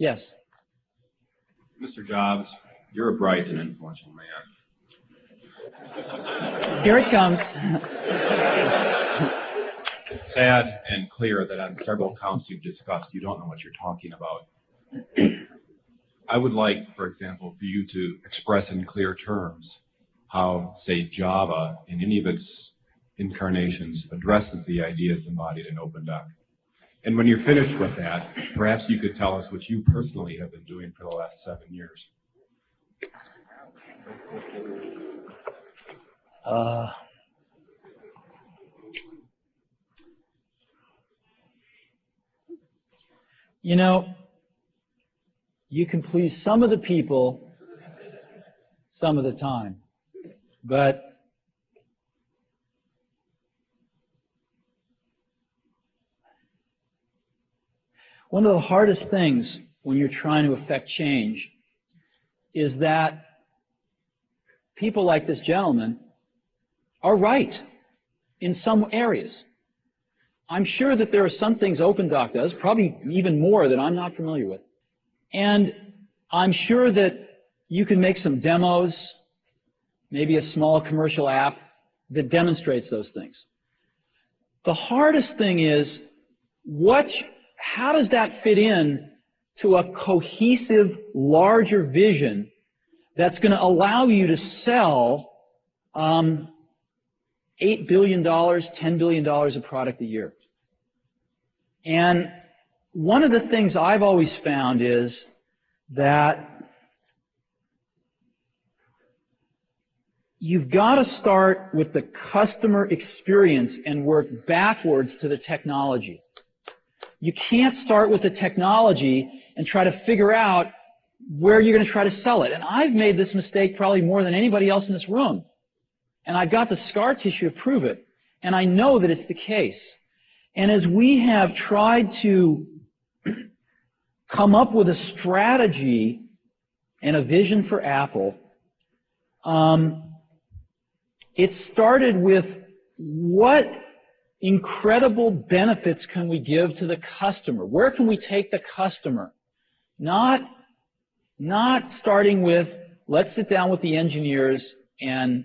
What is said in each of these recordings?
Yes. Mr. Jobs, you're a bright and influential man. Here it comes. It's sad and clear that on several counts you've discussed, you don't know what you're talking about. I would like, for example, for you to express in clear terms how, say, Java, in any of its incarnations, addresses the ideas embodied in OpenDoc. And when you're finished with that, perhaps you could tell us what you personally have been doing for the last 7 years. You know, you can please some of the people some of the time, but one of the hardest things when you're trying to affect change is that people like this gentleman are right in some areas. I'm sure that there are some things OpenDoc does, probably even more that I'm not familiar with. And I'm sure that you can make some demos, maybe a small commercial app that demonstrates those things. The hardest thing is how does that fit in to a cohesive, larger vision that's going to allow you to sell $8 billion, $10 billion of product a year? And one of the things I've always found is that you've got to start with the customer experience and work backwards to the technology. You can't start with the technology and try to figure out where you're going to try to sell it. And I've made this mistake probably more than anybody else in this room. And I've got the scar tissue to prove it. And I know that it's the case. And as we have tried to come up with a strategy and a vision for Apple, it started with what incredible benefits can we give to the customer? Where can we take the customer? Not starting with, let's sit down with the engineers and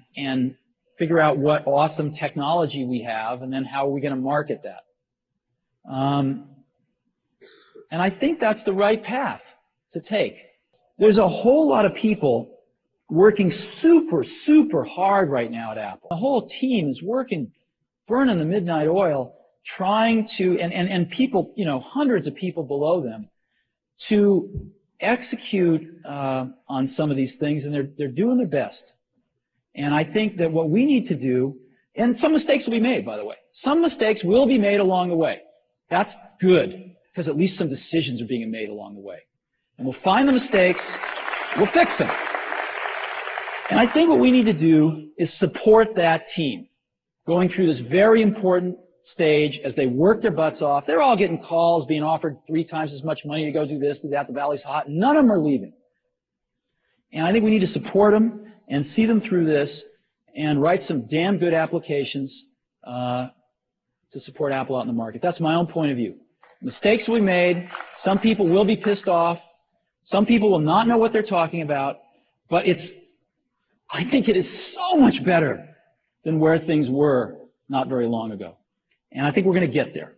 figure out what awesome technology we have, and then how are we going to market that? And I think that's the right path to take. There's a whole lot of people working super, super hard right now at Apple. The whole team is working, burning the midnight oil, trying to, and people, you know, hundreds of people below them, to execute on some of these things, and they're doing their best. And I think that what we need to do, and some mistakes will be made, by the way. Some mistakes will be made along the way. That's good, because at least some decisions are being made along the way. And we'll find the mistakes, we'll fix them. And I think what we need to do is support that team going through this very important stage as they work their butts off. They're all getting calls, being offered 3 times as much money to go do this, do that, the valley's hot. None of them are leaving. And I think we need to support them and see them through this and write some damn good applications to support Apple out in the market. That's my own point of view. Mistakes will be made. Some people will be pissed off. Some people will not know what they're talking about. But I think it is so much better than where things were not very long ago. And I think we're going to get there.